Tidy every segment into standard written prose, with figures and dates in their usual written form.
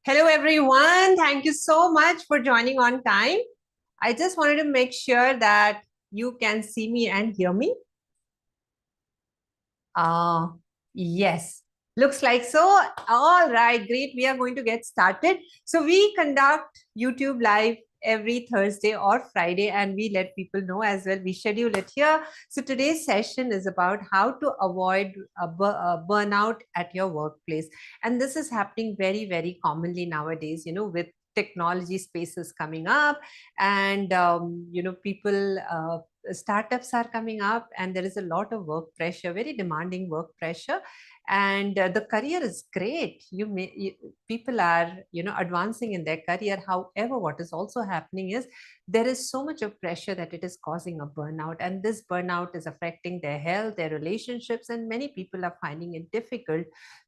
Hello, everyone. Thank you so much for joining on time. I just wanted to make sure that you can see me and hear me. Uh, yes, looks like so. All right, great. We are going to get started. So we conduct YouTube Live every Thursday or Friday, and we let people know as well. We schedule it here. So today's session is about how to avoid a burnout at your workplace. And this is happening very, very commonly nowadays, with technology spaces coming up and people startups are coming up, and there is a lot of work pressure, very demanding work pressure, and the career is great. People are advancing in their career. However, what is also happening is there is so much of pressure that it is causing a burnout, and this burnout is affecting their health, their relationships, and many people are finding it difficult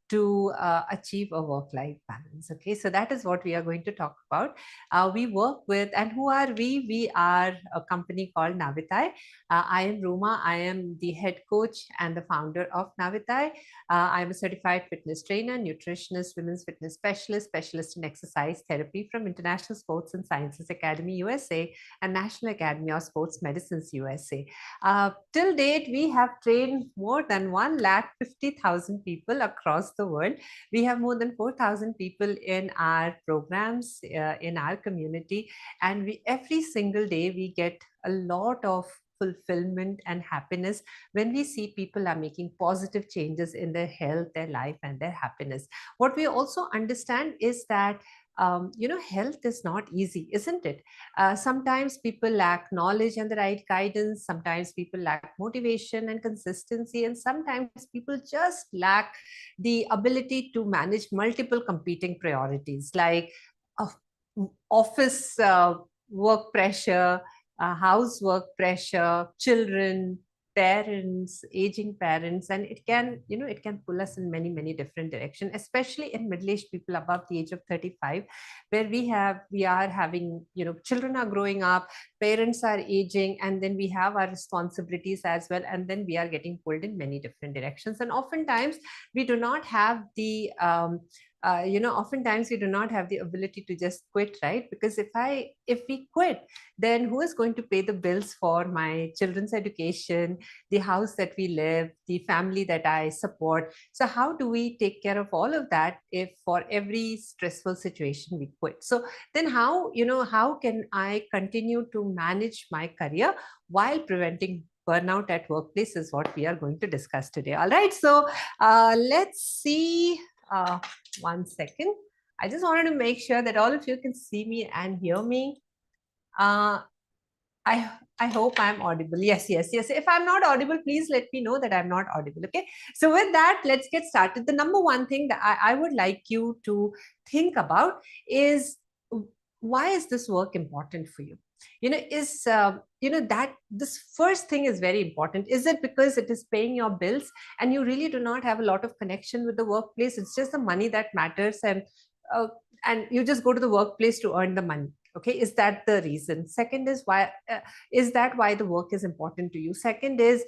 to achieve a work-life balance. Okay, so that is what we are going to talk about. We work with, and who are we? We are a company called Navitai. I am Ruma. I am the head coach and the founder of Navitai. I'm a certified fitness trainer, nutritionist, women's fitness specialist, specialist in exercise therapy from International Sports and Sciences Academy USA and National Academy of Sports Medicines USA. Till date, we have trained more than 150,000 people across the world. We have more than 4,000 people in our programs, in our community, and every single day we get a lot of fulfillment and happiness when we see people are making positive changes in their health, their life, and their happiness. What we also understand is that health is not easy, isn't it? Sometimes people lack knowledge and the right guidance. Sometimes people lack motivation and consistency. And sometimes people just lack the ability to manage multiple competing priorities like uh, office work pressure, housework pressure, children, parents, aging parents, and it can pull us in many, many different directions, especially in middle-aged people above the age of 35, where we are having, children are growing up, parents are aging, and then we have our responsibilities as well, and then we are getting pulled in many different directions. And oftentimes we do not have the oftentimes we do not have the ability to just quit, right? Because if we quit, then who is going to pay the bills for my children's education, the house that we live, the family that I support? So how do we take care of all of that if for every stressful situation we quit? So then how can I continue to manage my career while preventing burnout at workplace is what we are going to discuss today. All right, so let's see. One second. I just wanted to make sure that all of you can see me and hear me. Uh, I hope I'm audible. Yes, yes, yes. If I'm not audible, please let me know that I'm not audible. Okay. So with that, let's get started. The number one thing that I would like you to think about is, why is this work important for you? That this first thing is very important. Is it because it is paying your bills and you really do not have a lot of connection with the workplace? It's just the money that matters, uh, and you just go to the workplace to earn the money. Okay, is that the reason? Second is, why is that why the work is important to you? Second is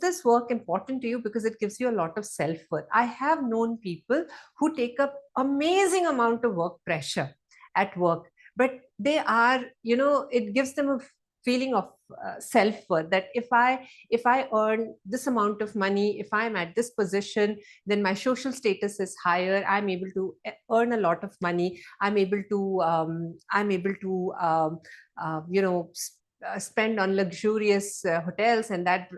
this work important to you because it gives you a lot of self-worth? I have known people who take up amazing amount of work pressure at work, but they are, it gives them a feeling of self-worth, that if I earn this amount of money, if I'm at this position, then my social status is higher, I'm able to earn a lot of money, spend on luxurious hotels, and that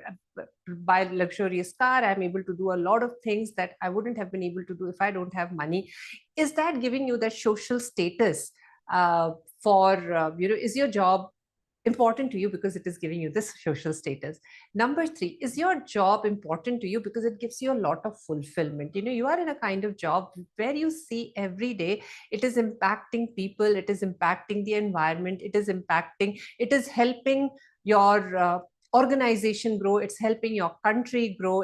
buy luxurious car, I'm able to do a lot of things that I wouldn't have been able to do if I don't have money. Is that giving you that social status? Is your job important to you because it is giving you this social status? Number three, is your job important to you because it gives you a lot of fulfillment? You are in a kind of job where you see every day it is impacting people, it is impacting the environment, it is helping your organization grow, it's helping your country grow.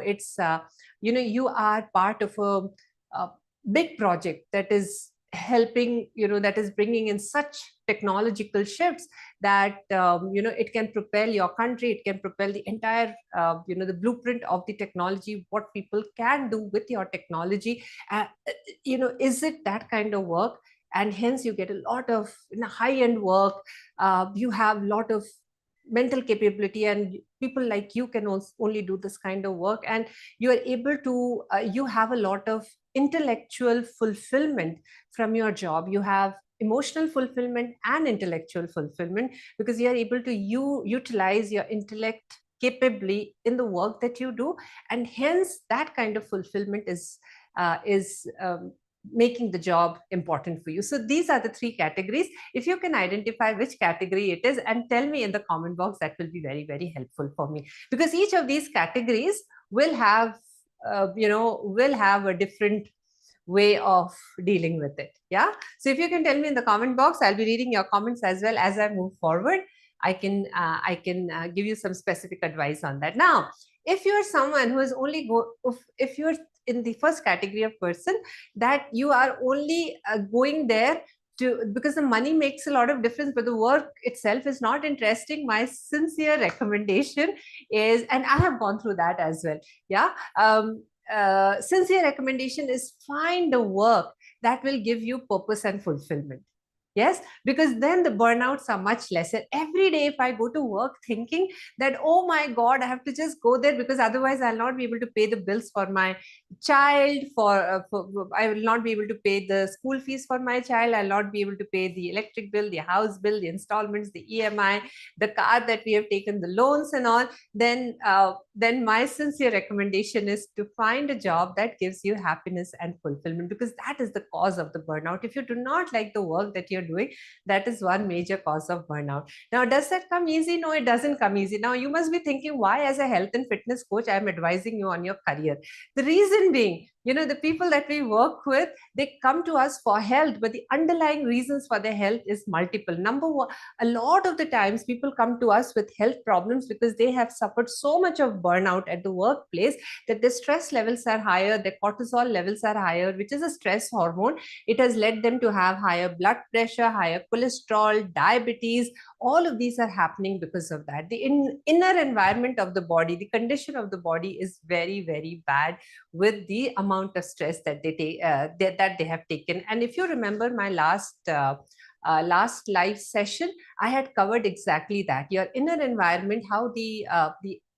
You are part of a big project that is helping, that is bringing in such technological shifts that it can propel your country, it can propel the entire the blueprint of the technology, what people can do with your technology. Is it that kind of work? and hence you get a lot of high-end work. You have a lot of mental capability, and people like you can also only do this kind of work, and you are able to you have a lot of intellectual fulfillment from your job. You have emotional fulfillment and intellectual fulfillment, because you are able to utilize your intellect capably in the work that you do, and hence that kind of fulfillment is making the job important for you. So these are the three categories. If you can identify which category it is and tell me in the comment box, that will be very, very helpful for me, because each of these categories will have will have a different way of dealing with it. Yeah. So if you can tell me in the comment box, I'll be reading your comments as well as I move forward. I can give you some specific advice on that. Now, if you're someone who is only if you're in the first category of person, that you are only going there because the money makes a lot of difference, but the work itself is not interesting, my sincere recommendation is, and I have gone through that as well. Yeah. Sincere recommendation is find a work that will give you purpose and fulfillment. Yes, because then the burnouts are much lesser. Every day, if I go to work thinking that, oh my God, I have to just go there because otherwise I'll not be able to pay the bills for my child, I will not be able to pay the school fees for my child, I'll not be able to pay the electric bill, the house bill, the installments, the EMI, the car that we have taken, the loans and all, then my sincere recommendation is to find a job that gives you happiness and fulfillment, because that is the cause of the burnout. If you do not like the work that you're doing, that is one major cause of burnout. Now, does that come easy? No, it doesn't come easy. Now, you must be thinking, why, as a health and fitness coach, I'm advising you on your career? The reason being, the people that we work with, they come to us for health, but the underlying reasons for their health is multiple. Number one, a lot of the times people come to us with health problems because they have suffered so much of burnout at the workplace that their stress levels are higher, their cortisol levels are higher, which is a stress hormone. It has led them to have higher blood pressure, higher cholesterol, diabetes. All of these are happening because of that. The inner environment of the body, the condition of the body is very, very bad with the amount of stress that they take, that they have taken. And if you remember my last live session, I had covered exactly that. Your inner environment, how the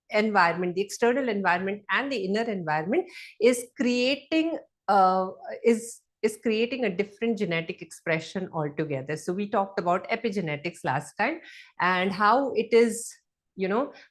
environment, the external environment and the inner environment is creating uh, is creating a different genetic expression altogether. So we talked about epigenetics last time, and how it is,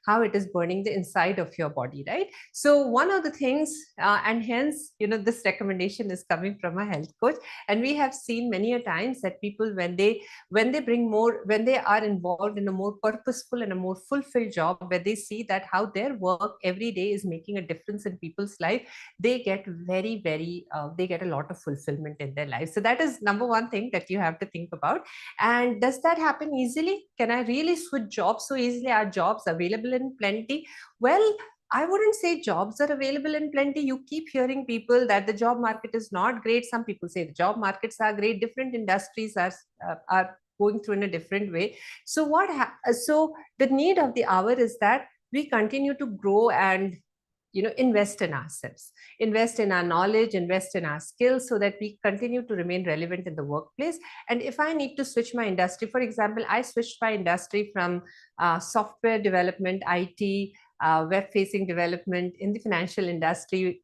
how it is burning the inside of your body, right? So one of the things, and hence, this recommendation is coming from a health coach, and we have seen many a times that people, when they are involved in a more purposeful and a more fulfilled job, where they see that how their work every day is making a difference in people's life, they get very, very they get a lot of fulfillment in their life. So that is number one thing that you have to think about. And does that happen easily? Can I really switch jobs so easily? Are jobs available in plenty? Well, I wouldn't say jobs are available in plenty. You keep hearing people that the job market is not great. Some people say the job markets are great. Different industries are going through in a different way. So so the need of the hour is that we continue to grow and invest in ourselves, invest in our knowledge, invest in our skills, so that we continue to remain relevant in the workplace. And if I need to switch my industry, for example, I switched my industry from software development, IT, web-facing development in the financial industry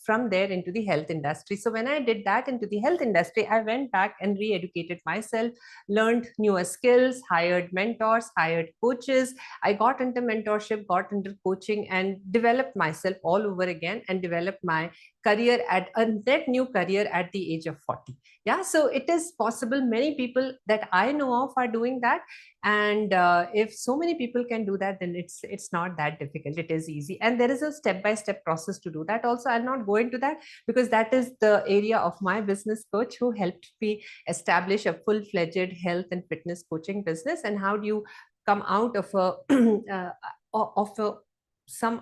from there into the health industry. So when I did that into the health industry, I went back and re-educated myself, learned newer skills, hired mentors, hired coaches. I got into mentorship, got into coaching, and developed myself all over again, and developed my career at a net new career at the age of 40. Yeah, so it is possible. Many people that I know of are doing that, and if so many people can do that, then it's not that difficult. It is easy, and there is a step-by-step process to do that. Also, I'll not go into that because that is the area of my business coach, who helped me establish a full-fledged health and fitness coaching business. And how do you come out of some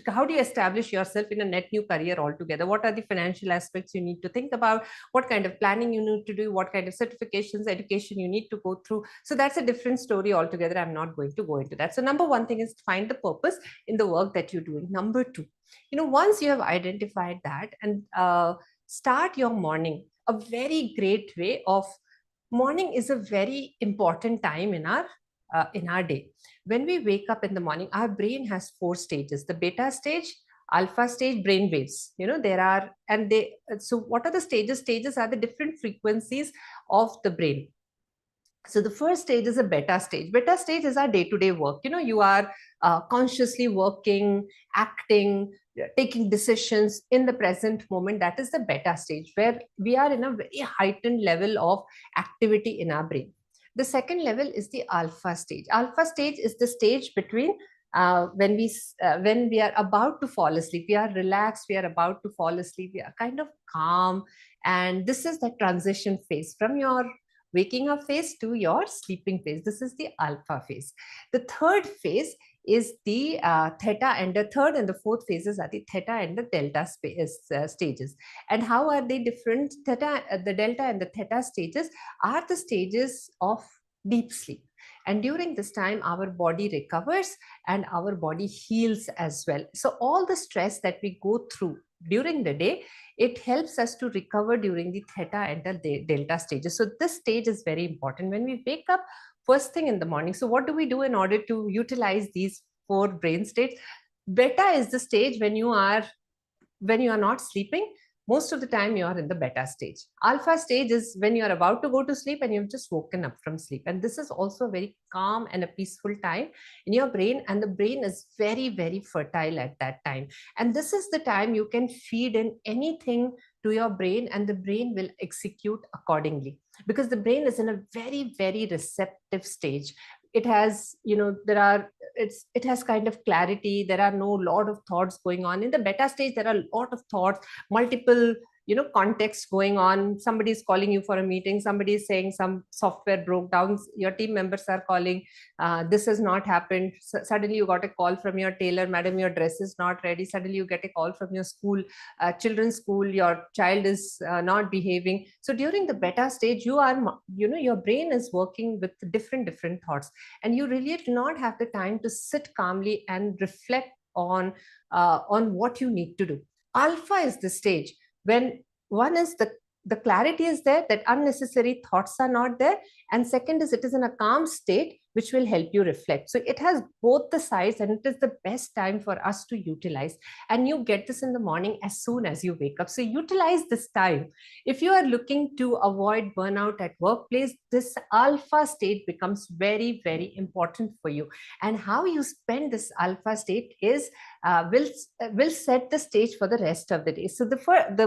how do you establish yourself in a net new career altogether? What are the financial aspects you need to think about? What kind of planning you need to do? What kind of certifications, education you need to go through? So that's a different story altogether. I'm not going to go into that. So number one thing is find the purpose in the work that you're doing. Number two, once you have identified that, and start your morning. a very great way of morning is a very important time in our day. When we wake up in the morning, our brain has four stages: the beta stage, alpha stage, brain waves. There are, and they. So, what are the stages? Stages are the different frequencies of the brain. So the first stage is a beta stage. Beta stage is our day-to-day work. You are consciously working, acting, taking decisions in the present moment. That is the beta stage, where we are in a very heightened level of activity in our brain. The second level is the alpha stage. Alpha stage is the stage between when we are about to fall asleep. We are relaxed, we are about to fall asleep, we are kind of calm, and this is the transition phase from your waking up phase to your sleeping phase. This is the alpha phase. The third phase is the theta, and the third and the fourth phases are the theta and the delta stages. And how are they different? The delta and the theta stages are the stages of deep sleep. And during this time, our body recovers and our body heals as well. So all the stress that we go through during the day, it helps us to recover during the theta and the delta stages. So this stage is very important when we wake up first thing in the morning. So what do we do in order to utilize these four brain states? Beta is the stage when you are not sleeping. Most of the time you are in the beta stage. Alpha stage is when you are about to go to sleep and you've just woken up from sleep. And this is also a very calm and a peaceful time in your brain. And the brain is very, very fertile at that time. And this is the time you can feed in anything to your brain and the brain will execute accordingly, because the brain is in a very, very receptive stage. It has, it has kind of clarity. There are no lot of thoughts going on. In the beta stage, there are a lot of thoughts, multiple context going on. Somebody is calling you for a meeting, somebody is saying some software broke down, your team members are calling, this has not happened. Suddenly you got a call from your tailor, madam, your dress is not ready. Suddenly you get a call from your school, children's school, your child is not behaving. So during the beta stage, your brain is working with different thoughts, and you really do not have the time to sit calmly and reflect on what you need to do. Alpha is the stage when one is the clarity is there, that unnecessary thoughts are not there, and second is it is in a calm state which will help you reflect. So it has both the sides, and it is the best time for us to utilize. And you get this in the morning as soon as you wake up. So utilize this time. If you are looking to avoid burnout at workplace, this alpha state becomes very, very important for you. And how you spend this alpha state is will set the stage for the rest of the day. So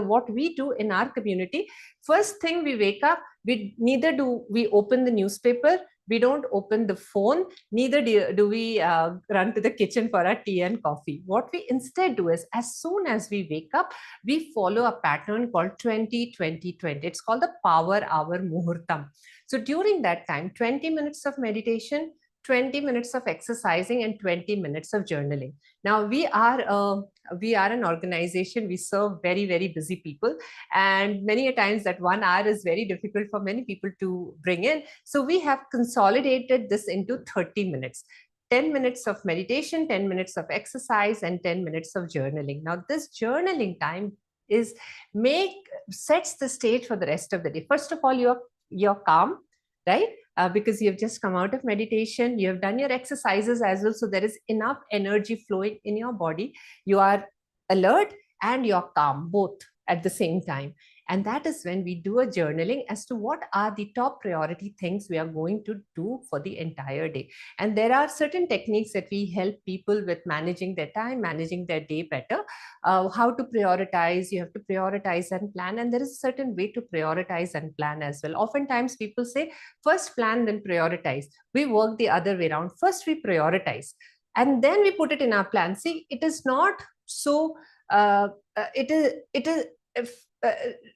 what we do in our community, first thing we wake up, neither do we open the newspaper, we don't open the phone, neither do we run to the kitchen for our tea and coffee. What we instead do is, as soon as we wake up, we follow a pattern called 20-20-20. It's called the power hour muhurtam. So during that time, 20 minutes of meditation, 20 minutes of exercising, and 20 minutes of journaling. Now we are an organization, we serve very, very busy people, and many a times that 1 hour is very difficult for many people to bring in. So we have consolidated this into 30 minutes. 10 minutes of meditation, 10 minutes of exercise, and 10 minutes of journaling. Now this journaling time sets the stage for the rest of the day. First of all, you're calm, right? Because you've just come out of meditation, you have done your exercises as well. So there is enough energy flowing in your body. You are alert and you're calm, both at the same time. And that is when we do a journaling as to what are the top priority things we are going to do for the entire day. And there are certain techniques that we help people with managing their time, managing their day better. How to prioritize, you have to prioritize and plan. And there is a certain way to prioritize and plan as well. Oftentimes people say, first plan, then prioritize. We work the other way around. First we prioritize, and then we put it in our plan. See, it is not so,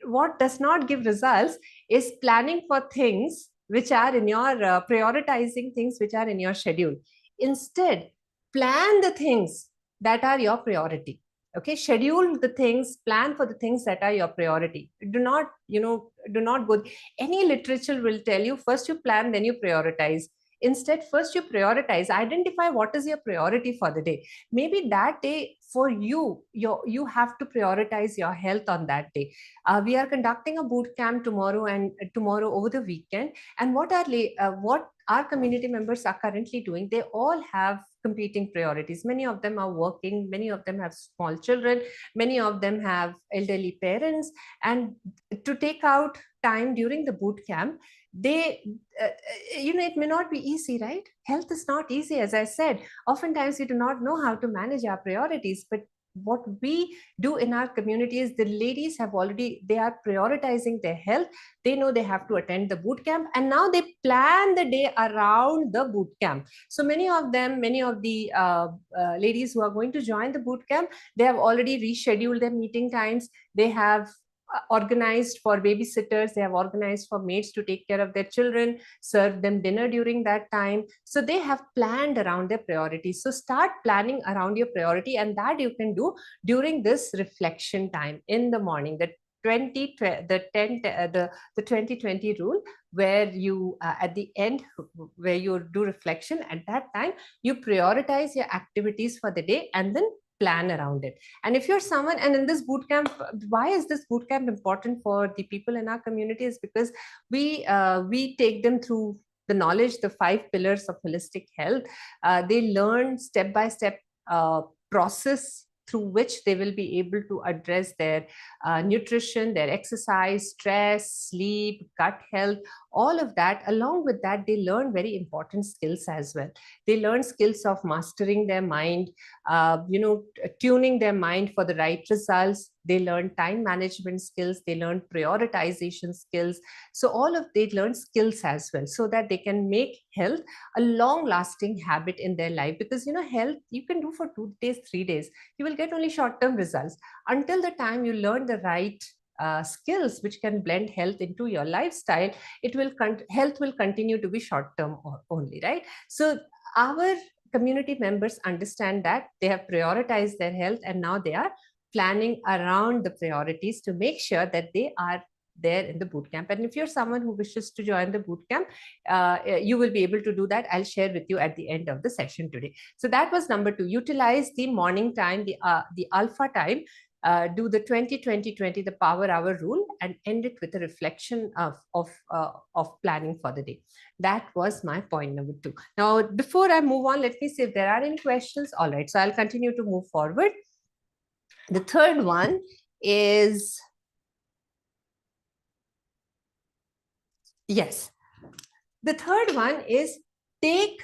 what does not give results is planning for things which are in your prioritizing things which are in your schedule. Instead, plan the things that are your priority. Okay, schedule the things, plan for the things that are your priority. Do not go. Any literature will tell you first you plan, then you prioritize. instead, first you prioritize, identify what is your priority for the day. Maybe that day for you, you have to prioritize your health on that day. We are conducting a boot camp tomorrow and tomorrow over the weekend. And what our community members are currently doing, they all have competing priorities. Many of them are working, many of them have small children, many of them have elderly parents, and to take out time during the boot camp, they it may not be easy, right? Health is not easy, as I said. Oftentimes we do not know how to manage our priorities, but what we do in our community is the ladies they are prioritizing their health. They know they have to attend the boot camp, and now they plan the day around the boot camp. So many of the ladies who are going to join the boot camp, they have already rescheduled their meeting times. They have organized for babysitters, they have organized for maids to take care of their children, serve them dinner during that time. So they have planned around their priorities. So start planning around your priority, and that you can do during this reflection time in the morning. The 2020 rule, where you at the end, where you do reflection, at that time you prioritize your activities for the day and then plan around it. And if you're someone, and in this boot camp, why is this boot camp important for the people in our community, is because we take them through the knowledge, the 5 pillars of holistic health. They learn step by step process through which they will be able to address their nutrition, their exercise, stress, sleep, gut health, all of that. Along with that, they learn very important skills as well. They learn skills of mastering their mind, tuning their mind for the right results. They learn time management skills. They learn prioritization skills. So they learn skills as well, so that they can make health a long lasting habit in their life. Because health you can do for 2 days, 3 days. You will get only short term results. Until the time you learn the right skills which can blend health into your lifestyle, health will continue to be short term only, right? So our community members understand that. They have prioritized their health, and now they are planning around the priorities to make sure that they are there in the boot camp. And if you're someone who wishes to join the boot camp, you will be able to do that. I'll share with you at the end of the session today. So that was number 2. Utilize the morning time, the alpha time. Do the 20-20-20, the power hour rule, and end it with a reflection of planning for the day. That was my point number 2. Now, before I move on, let me see if there are any questions. All right, so I'll continue to move forward. The third one is, yes, the third one is take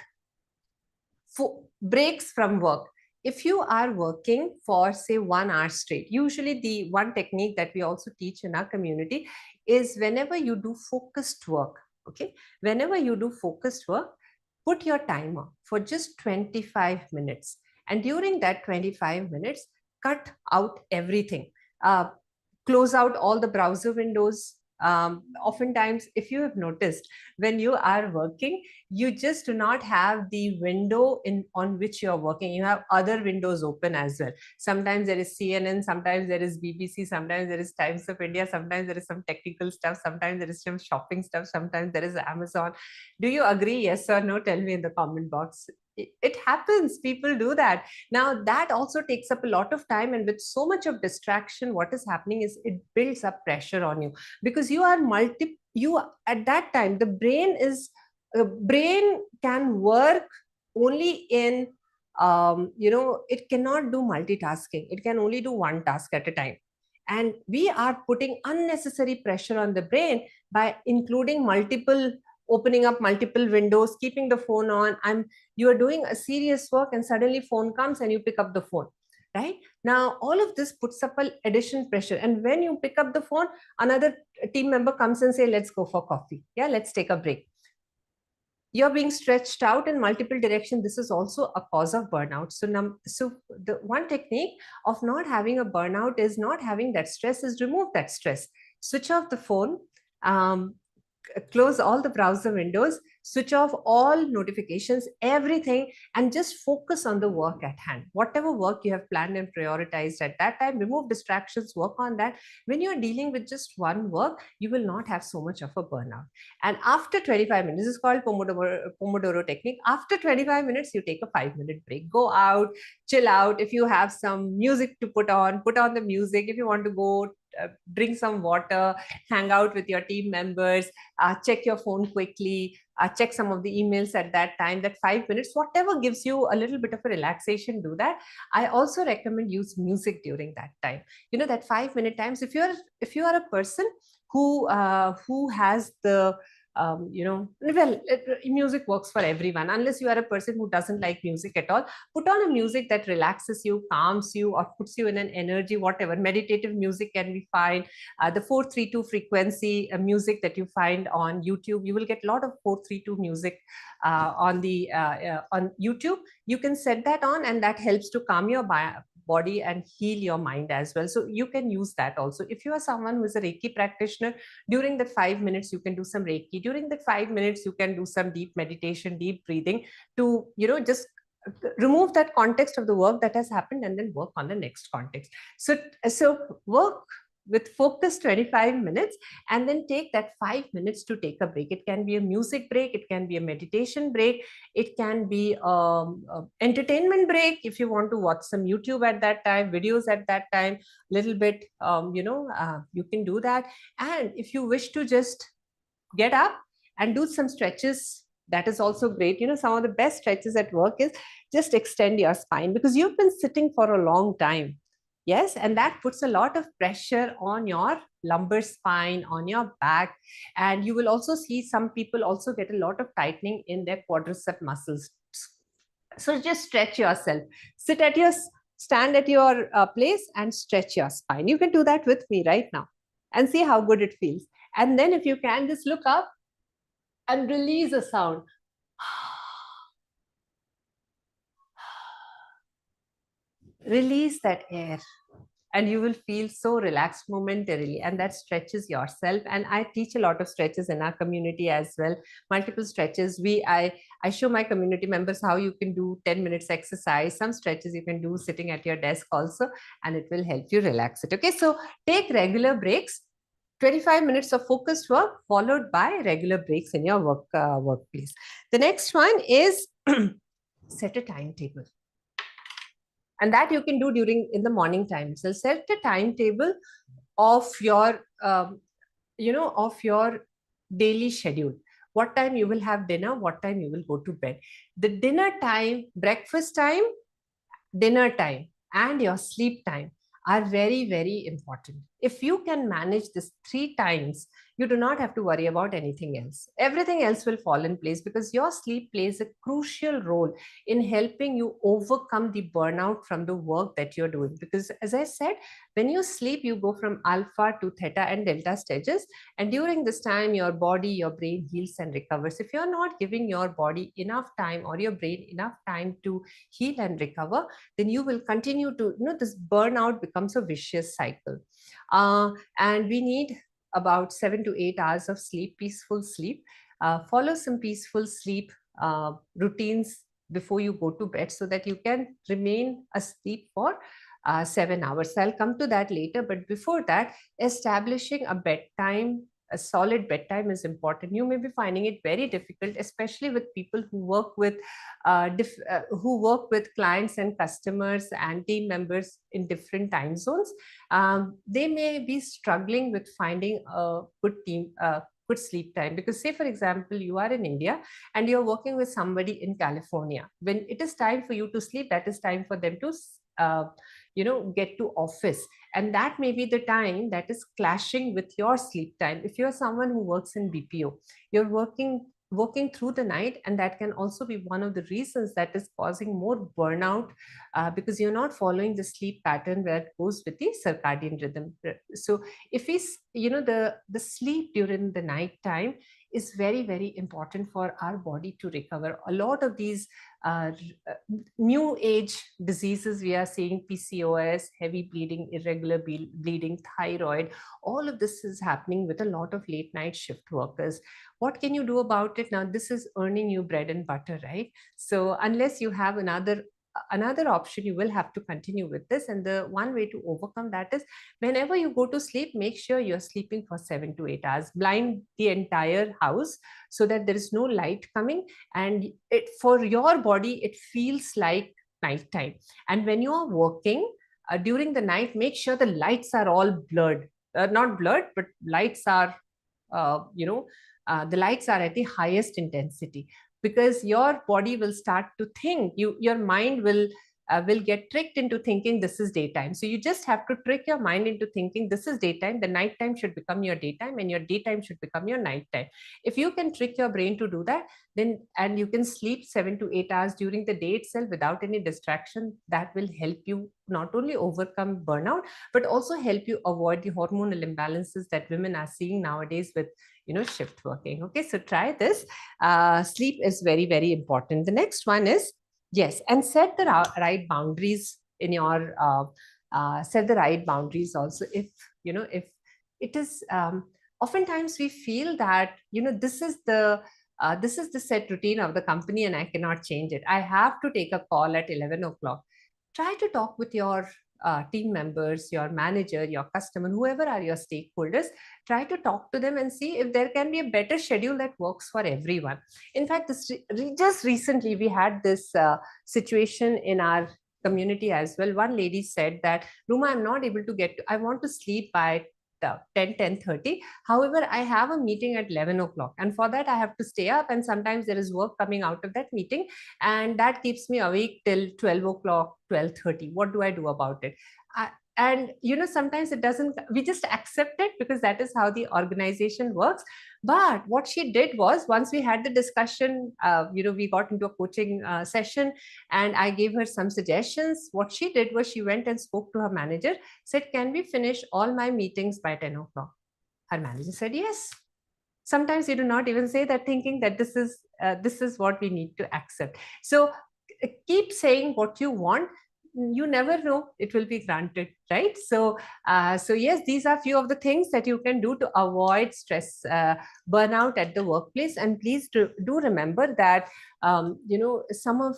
breaks from work. If you are working for, say, 1 hour straight, usually the one technique that we also teach in our community is, whenever you do focused work, okay, whenever you do focused work, put your timer for just 25 minutes. And during that 25 minutes, cut out everything. Close out all the browser windows. Oftentimes, if you have noticed, when you are working, you just do not have the window on which you're working. You have other windows open as well. Sometimes there is CNN, sometimes there is BBC, sometimes there is Times of India, sometimes there is some technical stuff, sometimes there is some shopping stuff, sometimes there is Amazon. Do you agree? Yes or no? Tell me in the comment box. It happens. People do that. Now, that also takes up a lot of time, and with so much of distraction, what is happening is it builds up pressure on you, because you are at that time, the brain can work only in it cannot do multitasking. It can only do one task at a time. And we are putting unnecessary pressure on the brain by including opening up multiple windows, keeping the phone on. You are doing a serious work, and suddenly phone comes and you pick up the phone. Right now, all of this puts up an additional pressure. And when you pick up the phone, another team member comes and say, let's go for coffee. Yeah, let's take a break. You're being stretched out in multiple directions. This is also a cause of burnout. So the one technique of not having a burnout is not having that stress, is remove that stress. Switch off the phone. close all the browser windows, switch off all notifications, everything, and just focus on the work at hand. Whatever work you have planned and prioritized at that time, remove distractions, work on that. When you're dealing with just one work, you will not have so much of a burnout. And after 25 minutes, this is called Pomodoro technique. After 25 minutes, you take a 5-minute break. Go out, chill out. If you have some music to put on the music. If you want to go drink some water, hang out with your team members, check your phone quickly, check some of the emails at that time. That 5 minutes, whatever gives you a little bit of a relaxation, do that. I also recommend use music during that time. That 5-minute times. If you are a person who has the music works for everyone. Unless you are a person who doesn't like music at all, put on a music that relaxes you, calms you, or puts you in an energy. Whatever meditative music can be fine. The 432 frequency music that you find on YouTube, you will get a lot of 432 music on YouTube. You can set that on, and that helps to calm your body and heal your mind as well. So you can use that also. If you are someone who is a Reiki practitioner, during that 5 minutes you can do some Reiki. During that 5 minutes you can do some deep meditation, deep breathing, to just remove that context of the work that has happened and then work on the next context. So work with focus 25 minutes, and then take that 5 minutes to take a break. It can be a music break, it can be a meditation break, it can be entertainment break. If you want to watch some YouTube at that time, videos at that time, little bit, you can do that. And if you wish to just get up and do some stretches, that is also great. Some of the best stretches at work is just extend your spine, because you've been sitting for a long time. Yes, and that puts a lot of pressure on your lumbar spine, on your back. And you will also see some people also get a lot of tightening in their quadricep muscles. So just stretch yourself. Stand at your place and stretch your spine. You can do that with me right now and see how good it feels. And then if you can, just look up and release a sound. Release that air, and you will feel so relaxed momentarily, and that stretches yourself. And I teach a lot of stretches in our community as well, multiple stretches. I show my community members how you can do 10 minutes exercise. Some stretches you can do sitting at your desk also, and it will help you relax it. Okay, so take regular breaks. 25 minutes of focused work followed by regular breaks in your workplace. The next one is set a timetable. And that you can do in the morning time. So set a timetable of your, of your daily schedule. What time you will have dinner, what time you will go to bed. The dinner time, breakfast time, dinner time, and your sleep time are very, very important. If you can manage this 3 times, you do not have to worry about anything else. Everything else will fall in place, because your sleep plays a crucial role in helping you overcome the burnout from the work that you're doing. Because as I said, when you sleep, you go from alpha to theta and delta stages. And during this time, your body, your brain heals and recovers. If you're not giving your body enough time or your brain enough time to heal and recover, then you will continue to, this burnout becomes a vicious cycle. And we need about 7 to 8 hours of sleep, peaceful sleep. Follow some peaceful sleep routines before you go to bed, so that you can remain asleep for 7 hours. I'll come to that later. But before that, establishing a solid bedtime is important. You may be finding it very difficult, especially with people who work with clients and customers and team members in different time zones. They may be struggling with finding a good sleep time. Because say, for example, you are in India and you're working with somebody in California. When it is time for you to sleep, that is time for them to get to office, and that may be the time that is clashing with your sleep time. If you're someone who works in BPO, you're working through the night, and that can also be one of the reasons that is causing more burnout, because you're not following the sleep pattern where it goes with the circadian rhythm. So if we the sleep during the night time is very, very important for our body to recover. A lot of these uh, new age diseases we are seeing, PCOS, heavy bleeding, irregular bleeding, thyroid, all of this is happening with a lot of late night shift workers. What can you do about it? Now this is earning you bread and butter, right? So unless you have another option, you will have to continue with this. And the one way to overcome that is, whenever you go to sleep, make sure you're sleeping for 7 to 8 hours. Blind the entire house so that there is no light coming, and it, for your body, it feels like nighttime. And when you are working during the night, make sure the lights are all blurred. Not blurred, but lights are the lights are at the highest intensity, because your body will start to think, your mind will get tricked into thinking this is daytime. So you just have to trick your mind into thinking this is daytime. The nighttime should become your daytime, and your daytime should become your nighttime. If you can trick your brain to do that, then, and you can sleep 7 to 8 hours during the day itself without any distraction, that will help you not only overcome burnout, but also help you avoid the hormonal imbalances that women are seeing nowadays with shift working. Okay, so try this. Sleep is very, very important. The next one is, yes, and set the right boundaries in your set the right boundaries also. If it is oftentimes we feel that this is the set routine of the company and I cannot change it. I have to take a call at 11 o'clock. Try to talk with your team members, your manager, your customer, whoever are your stakeholders. Try to talk to them and see if there can be a better schedule that works for everyone. In fact, just recently we had this situation in our community as well. One lady said that, Ruma, I'm not able to I want to sleep by 10:30. However, I have a meeting at 11 o'clock, and for that I have to stay up, and sometimes there is work coming out of that meeting, and that keeps me awake till 12 o'clock, 12:30. What do I do about it? And sometimes it doesn't, we just accept it because that is how the organization works. But what she did was, once we had the discussion, we got into a coaching session, and I gave her some suggestions. What she did was, she went and spoke to her manager, said, can we finish all my meetings by 10 o'clock? Her manager said yes. Sometimes you do not even say that, thinking that this is what we need to accept. So keep saying what you want. You never know, it will be granted, right? So yes, these are few of the things that you can do to avoid stress, burnout at the workplace. And please do remember that some of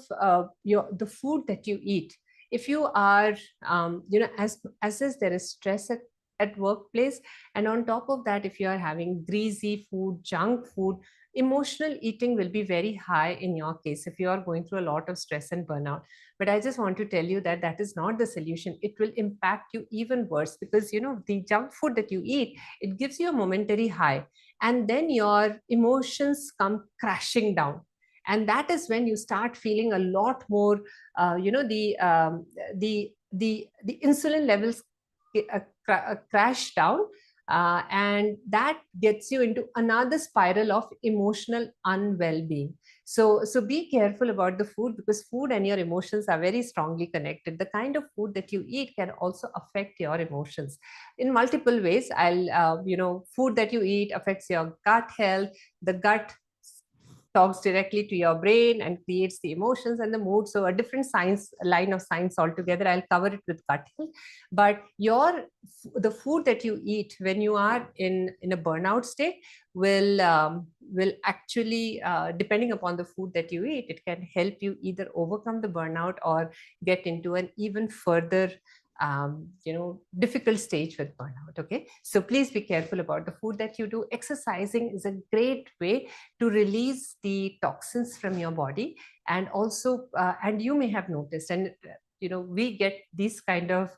the food that you eat, if you are as there is stress at workplace, and on top of that, if you are having greasy food, junk food, emotional eating will be very high in your case if you are going through a lot of stress and burnout. But I just want to tell you that that is not the solution. It will impact you even worse, because the junk food that you eat, it gives you a momentary high, and then your emotions come crashing down. And that is when you start feeling a lot more the insulin levels crash down, and that gets you into another spiral of emotional unwell-being. So be careful about the food, because food and your emotions are very strongly connected. The kind of food that you eat can also affect your emotions in multiple ways. Food that you eat affects your gut health. The gut talks directly to your brain and creates the emotions and the mood. So a different line of science altogether. I'll cover it with gut health. But the food that you eat when you are in a burnout state will actually, depending upon the food that you eat, it can help you either overcome the burnout or get into an even further difficult stage with burnout. Okay, so please be careful about the food that you do. Exercising is a great way to release the toxins from your body. And also and you may have noticed, and we get these kind of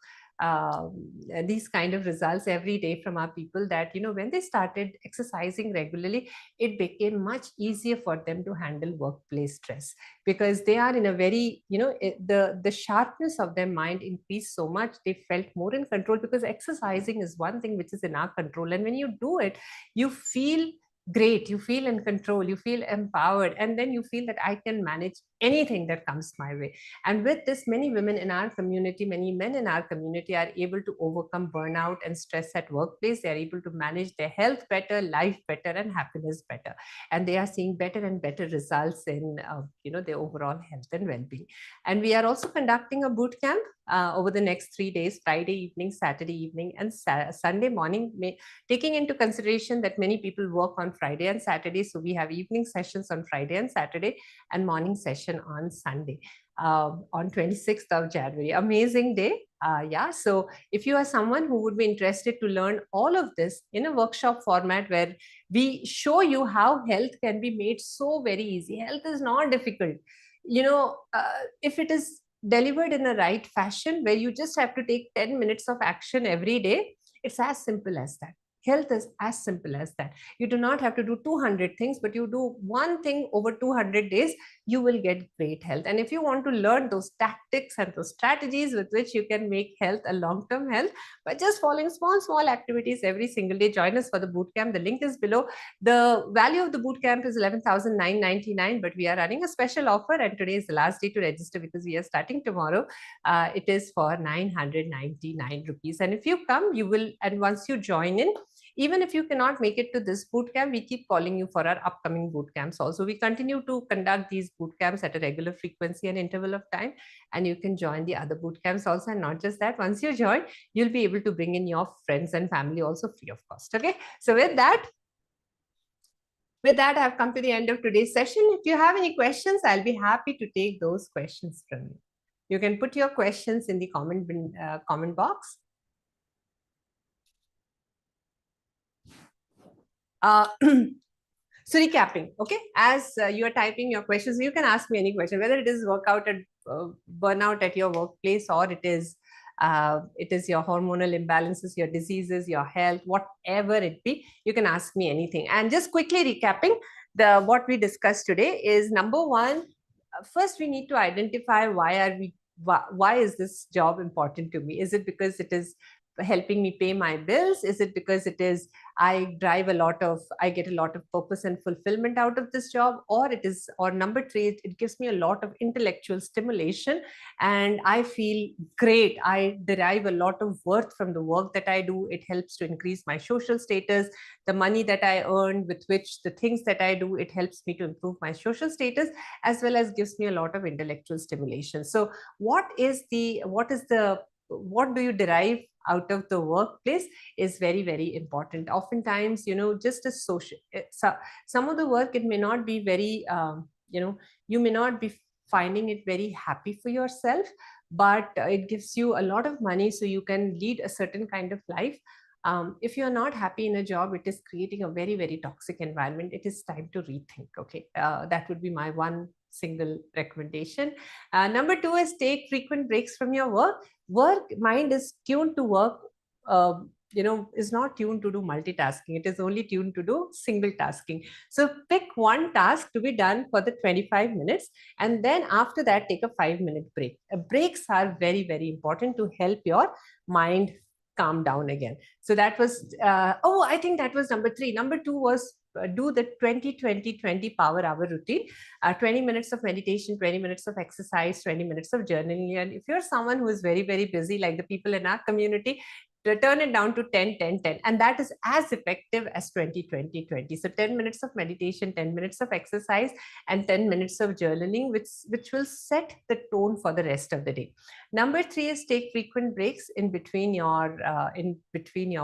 results every day from our people, that when they started exercising regularly, it became much easier for them to handle workplace stress, because they are in a very the sharpness of their mind increased so much. They felt more in control, because exercising is one thing which is in our control, and when you do it, you feel great, you feel in control, you feel empowered, and then you feel that I can manage anything that comes my way. And with this, many women in our community, many men in our community are able to overcome burnout and stress at workplace. They are able to manage their health better, life better, and happiness better. And they are seeing better and better results in their overall health and well-being. And we are also conducting a boot camp over the next 3 days, Friday evening, Saturday evening, and Sunday morning, taking into consideration that many people work on Friday and Saturday. So we have evening sessions on Friday and Saturday and morning session on Sunday on 26th of January. Amazing day. Yeah. So if you are someone who would be interested to learn all of this in a workshop format where we show you how health can be made so very easy. Health is not difficult. If it is delivered in a right fashion where you just have to take 10 minutes of action every day, it's as simple as that. Health is as simple as that. You do not have to do 200 things, but you do one thing over 200 days, you will get great health. And if you want to learn those tactics and those strategies with which you can make health a long-term health by just following small activities every single day, join us for the bootcamp. The link is below. The value of the bootcamp is 11,999, but we are running a special offer, and today is the last day to register because we are starting tomorrow. It is for 999 rupees. And if you come, you will, and once you join in, even if you cannot make it to this boot camp, we keep calling you for our upcoming boot camps. Also, we continue to conduct these boot camps at a regular frequency and interval of time, and you can join the other boot camps also. And not just that, once you join, you'll be able to bring in your friends and family also free of cost. Okay, so with that, I've come to the end of today's session. If you have any questions, I'll be happy to take those questions from you. You can put your questions in the comment box. So recapping, okay, as you are typing your questions, you can ask me any question, whether it is burnout at your workplace, or it is your hormonal imbalances, your diseases, your health, whatever it be, you can ask me anything. And just quickly recapping, what we discussed today is, number one, first we need to identify why is this job important to me? Is it because it is helping me pay my bills? Is it because I get a lot of purpose and fulfillment out of this job? Or number three, it gives me a lot of intellectual stimulation and I feel great. I derive a lot of worth from the work that I do. It helps to increase my social status. The money that I earn, with which the things that I do, it helps me to improve my social status, as well as gives me a lot of intellectual stimulation. So what do you derive out of the workplace is very, very important. Oftentimes, just as social, some of the work, it may not be very, you may not be finding it very happy for yourself, but it gives you a lot of money so you can lead a certain kind of life. If you're not happy in a job, it is creating a very, very toxic environment. It is time to rethink. Okay, that would be my one single recommendation. Number two is take frequent breaks from your work. Mind is tuned to work, is not tuned to do multitasking. It is only tuned to do single tasking. So pick one task to be done for the 25 minutes, and then after that, take a 5-minute break. Breaks are very, very important to help your mind calm down again. So that was, I think that was number three. Number two was do the 20-20-20 power hour routine. 20 minutes of meditation, 20 minutes of exercise, 20 minutes of journaling. And if you're someone who is very, very busy, like the people in our community, to turn it down to 10-10-10, and that is as effective as 20-20-20. So 10 minutes of meditation, 10 minutes of exercise, and 10 minutes of journaling, which will set the tone for the rest of the day. Number three is take frequent breaks in between your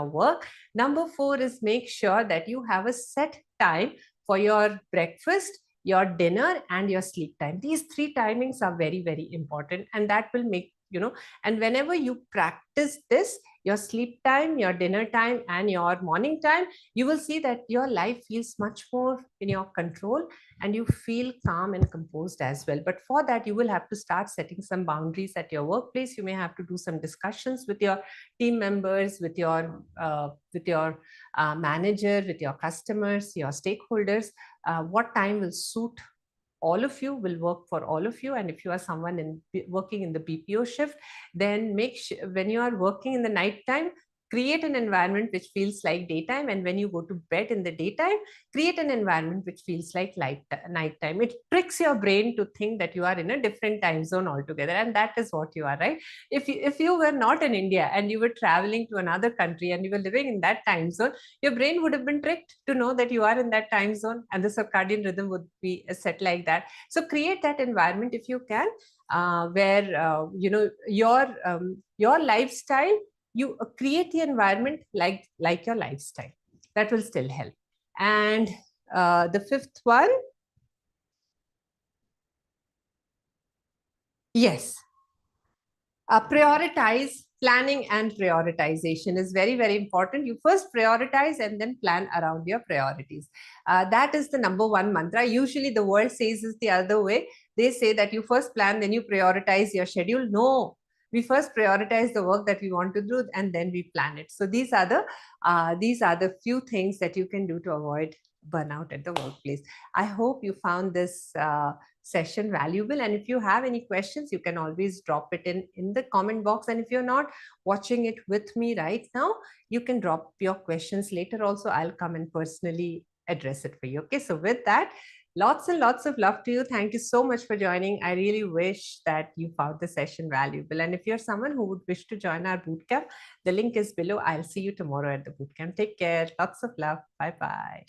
work. Number four is make sure that you have a set time for your breakfast, your dinner, and your sleep time. These three timings are very, very important, and that will make, and whenever you practice this, your sleep time, your dinner time, and your morning time, you will see that your life feels much more in your control and you feel calm and composed as well. But for that, you will have to start setting some boundaries at your workplace. You may have to do some discussions with your team members, with your manager, with your customers, your stakeholders. What time will suit all of you, will work for all of you. And if you are someone working in the BPO shift, then make sure when you are working in the night time, create an environment which feels like daytime, and when you go to bed in the daytime, create an environment which feels like nighttime. It tricks your brain to think that you are in a different time zone altogether, and that is what you are, right? If you were not in India and you were traveling to another country and you were living in that time zone, your brain would have been tricked to know that you are in that time zone, and the circadian rhythm would be set like that. So create that environment if you can, where your lifestyle, you create the environment like your lifestyle. That will still help. And the fifth one, yes, prioritize. Planning and prioritization is very, very important. You first prioritize and then plan around your priorities. That is the number one mantra. Usually the world says is the other way. They say that you first plan, then you prioritize your schedule. No, we first prioritize the work that we want to do, and then we plan it. So these are the few things that you can do to avoid burnout at the workplace. I hope you found this session valuable, and if you have any questions, you can always drop it in the comment box. And if you're not watching it with me right now, you can drop your questions later also. I'll come and personally address it for you. Okay, so with that, lots and lots of love to you. Thank you so much for joining. I really wish that you found the session valuable, and if you're someone who would wish to join our bootcamp, the link is below. I'll see you tomorrow at the bootcamp. Take care. Lots of love. Bye bye.